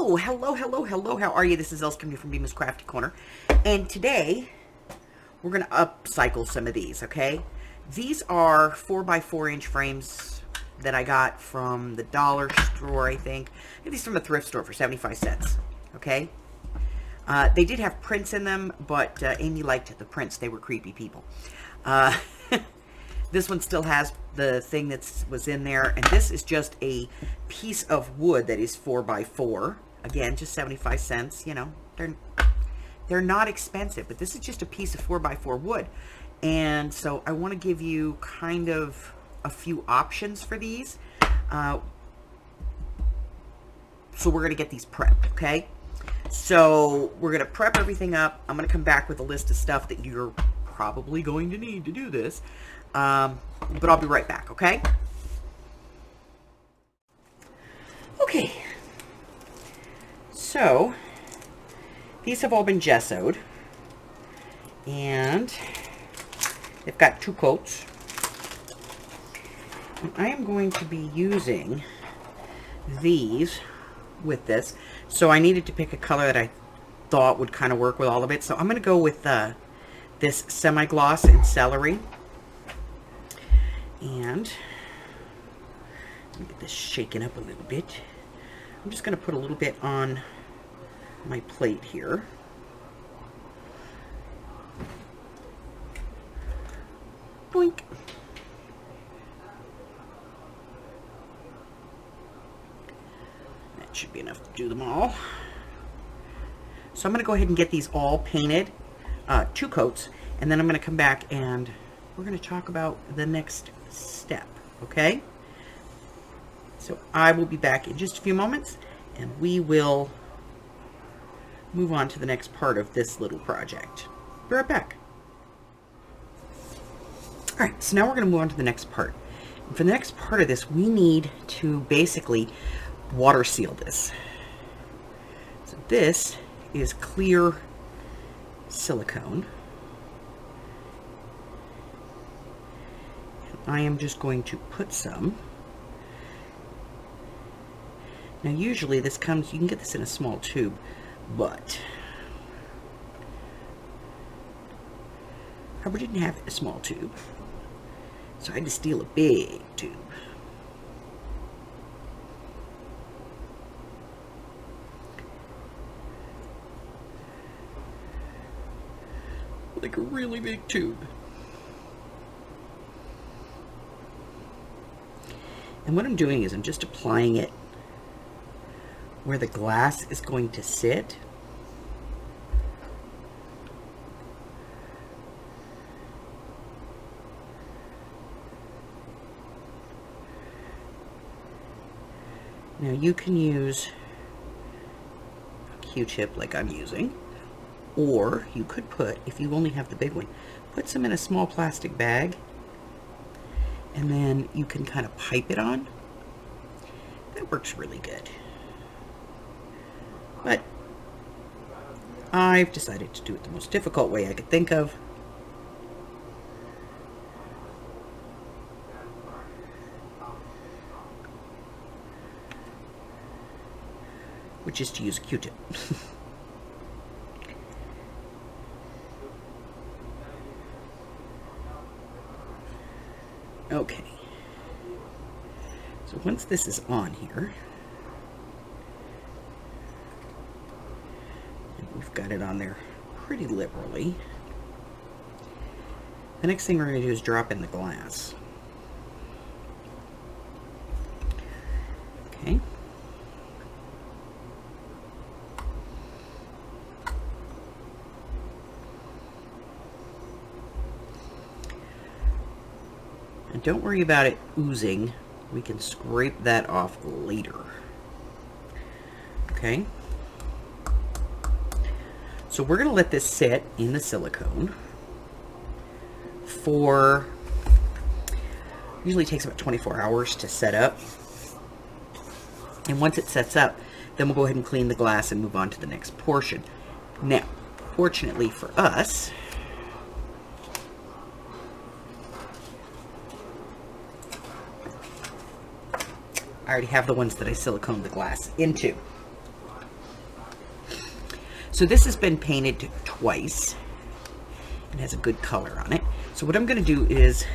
Hello. How are you? This is Els coming from Bemis Crafty Corner. And today, we're going to upcycle some of these, okay? These are 4x4 inch frames that I got from the dollar store, I think. I got these from the thrift store for 75 cents, okay? They did have prints in them, but Amy liked the prints. They were creepy people. This one still has the thing that was in there, and this is just a piece of wood that is 4x4. Again, just 75 cents. You know, they're not expensive, but this is just a piece of 4x4 wood. And so I want to give you kind of a few options for these. So we're going to get these prepped, okay? So we're going to prep everything up. I'm going to come back with a list of stuff that you're probably going to need to do this. But I'll be right back, okay? Okay. So, these have all been gessoed. And they've got 2 coats. And I am going to be using these with this. So I needed to pick a color that I thought would kind of work with all of it. So I'm going to go with this semi-gloss in celery. And let me get this shaken up a little bit. I'm just going to put a little bit on my plate here. Boink. That should be enough to do them all. So I'm going to go ahead and get these all painted, 2 coats, and then I'm going to come back and we're going to talk about the next step, okay? So I will be back in just a few moments, and we will move on to the next part of this little project. Be right back. All right, so now we're going to move on to the next part. And for the next part of this, we need to basically water seal this. So this is clear silicone. I am just going to put some. Now usually this comes, you can get this in a small tube, but Harper didn't have a small tube, so I had to steal a big tube. Like a really big tube. And what I'm doing is I'm just applying it where the glass is going to sit. Now you can use a Q-tip like I'm using, or you could put, if you only have the big one, put some in a small plastic bag, and then you can kind of pipe it on. That works really good. But I've decided to do it the most difficult way I could think of. Which is to use a Q-tip. Okay. So once this is on here, and we've got it on there pretty liberally, the next thing we're going to do is drop in the glass. Okay. And don't worry about it oozing. We can scrape that off later. Okay. So we're going to let this sit in the silicone for, usually takes about 24 hours to set up. And once it sets up, then we'll go ahead and clean the glass and move on to the next portion. Now, fortunately for us, I already have the ones that I siliconed the glass into. So this has been painted twice. It has a good color on it. So what I'm going to do is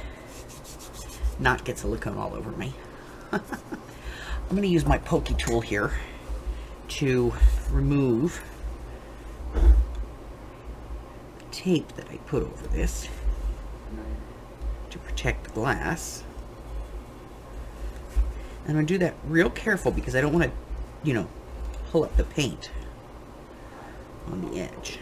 not get silicone all over me. I'm going to use my pokey tool here to remove the tape that I put over this to protect the glass. And I'm going to do that real careful because I don't want to, you know, pull up the paint on the edge.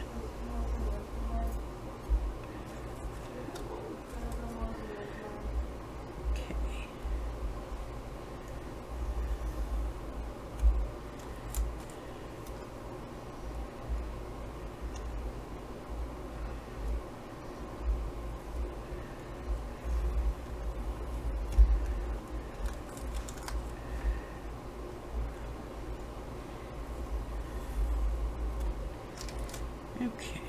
Okay.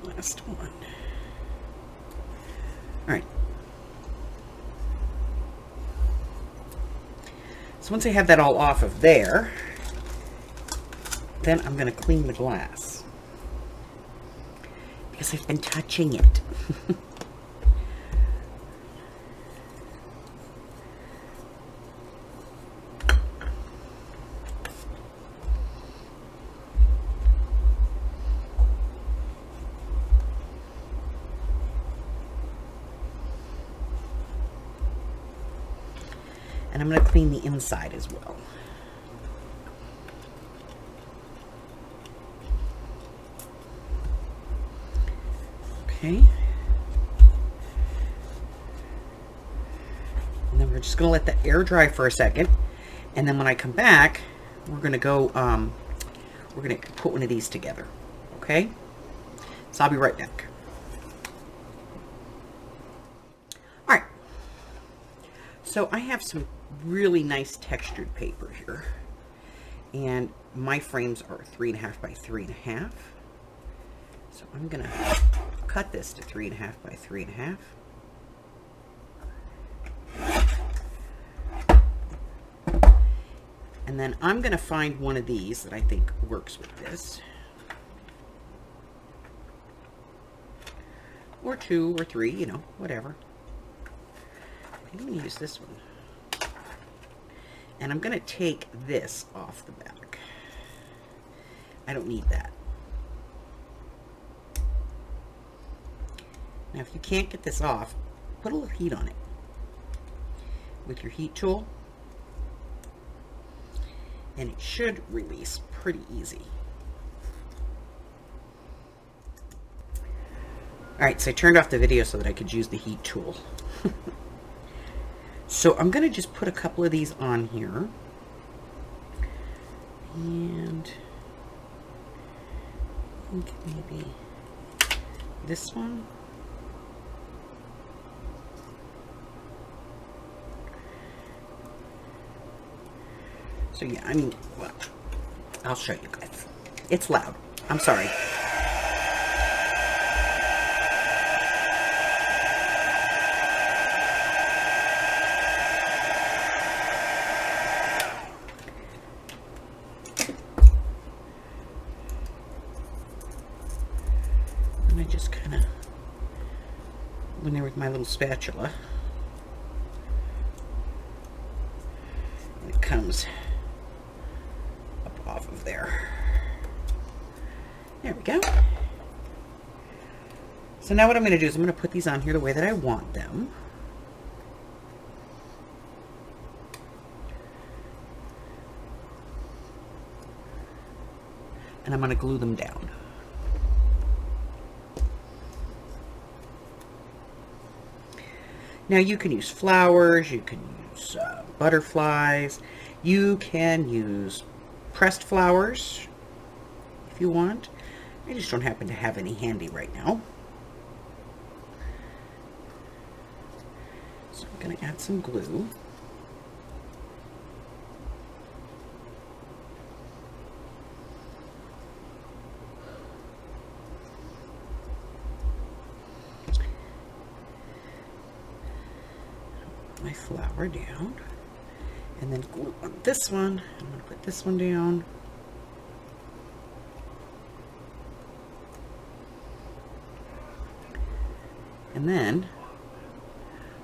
Last one. All right. So once I have that all off of there, then I'm going to clean the glass because I've been touching it. And I'm going to clean the inside as well. Okay. And then we're just going to let the air dry for a second. And then when I come back, we're going to go, we're going to put one of these together. Okay? So I'll be right back. All right. So I have some really nice textured paper here. And my frames are 3.5 by 3.5. So I'm going to cut this to 3.5 by 3.5. And then I'm going to find one of these that I think works with this. Or 2 or 3, you know, whatever. I'm going to use this one. And I'm going to take this off the back. I don't need that. Now, if you can't get this off, put a little heat on it with your heat tool. And it should release pretty easy. Alright, so I turned off the video so that I could use the heat tool. So I'm going to just put a couple of these on here. And I think maybe this one. So yeah, I mean, well, I'll show you guys. It's loud. I'm sorry. And I just kind of went there with my little spatula. And it comes off of there. There we go. So now what I'm going to do is I'm going to put these on here the way that I want them. And I'm going to glue them down. Now you can use flowers, you can use butterflies, you can use pressed flowers if you want. I just don't happen to have any handy right now. So I'm going to add some glue. my flower down. And then glue on this one. I'm going to put this one down. And then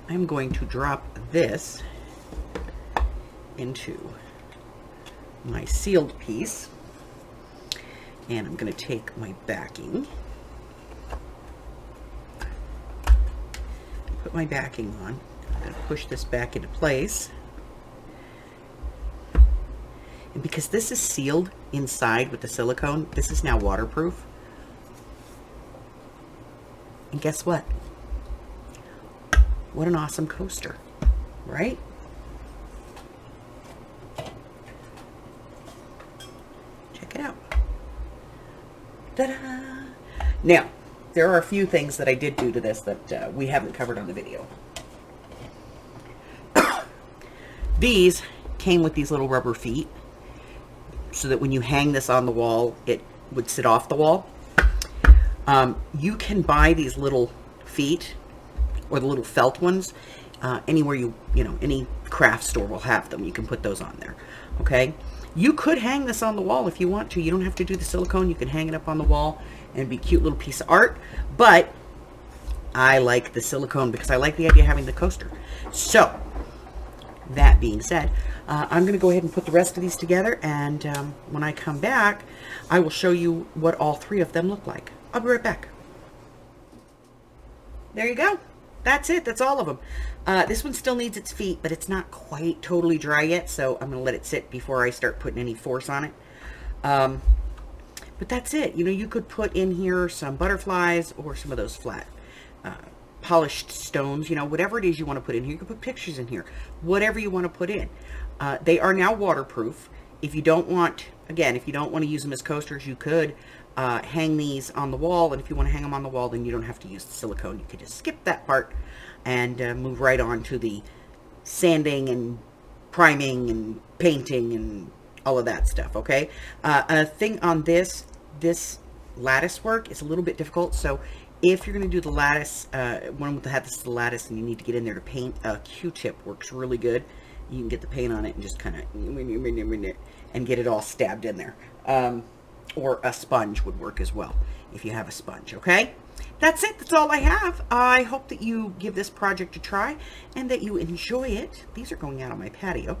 I'm going to drop this into my sealed piece. And I'm going to take my backing. Put my backing on. I'm going to push this back into place. And because this is sealed inside with the silicone, this is now waterproof. And guess what? What an awesome coaster, right? Check it out. Ta-da! Now, there are a few things that I did do to this that we haven't covered on the video. These came with these little rubber feet, so that when you hang this on the wall, it would sit off the wall. You can buy these little feet, or the little felt ones, anywhere you know, any craft store will have them. You can put those on there, okay? You could hang this on the wall if you want to. You don't have to do the silicone. You can hang it up on the wall and be a cute little piece of art. But I like the silicone because I like the idea of having the coaster. So, that being said, I'm going to go ahead and put the rest of these together, and when I come back, I will show you what all three of them look like. I'll be right back. There you go. That's it. That's all of them. This one still needs its feet, but it's not quite totally dry yet, so I'm going to let it sit before I start putting any force on it. But that's it. You know, you could put in here some butterflies or some of those flat polished stones, you know, whatever it is you want to put in here. You can put pictures in here, whatever you want to put in. They are now waterproof. If you don't want, again, if you don't want to use them as coasters, you could hang these on the wall. And if you want to hang them on the wall, then you don't have to use the silicone. You could just skip that part and move right on to the sanding and priming and painting and all of that stuff, okay? A thing on this lattice work is a little bit difficult. So if you're going to do the lattice, one with the lattice and you need to get in there to paint, a Q-tip works really good. You can get the paint on it and just kind of and get it all stabbed in there. Or a sponge would work as well if you have a sponge, okay? That's it. That's all I have. I hope that you give this project a try and that you enjoy it. These are going out on my patio.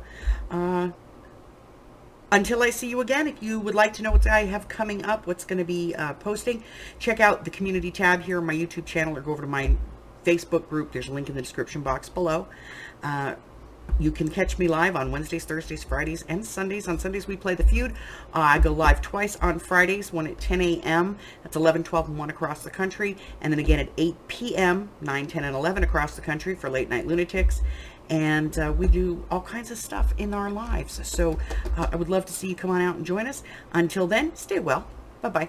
Until I see you again, if you would like to know what I have coming up, what's going to be posting, check out the community tab here on my YouTube channel or go over to my Facebook group. There's a link in the description box below. You can catch me live on Wednesdays, Thursdays, Fridays, and Sundays. On Sundays, we play The Feud. I go live twice on Fridays, one at 10 a.m. That's 11, 12, and 1 across the country. And then again at 8 p.m., 9, 10, and 11 across the country for Late Night Lunatics. And we do all kinds of stuff in our lives. So I would love to see you come on out and join us. Until then, stay well. Bye-bye.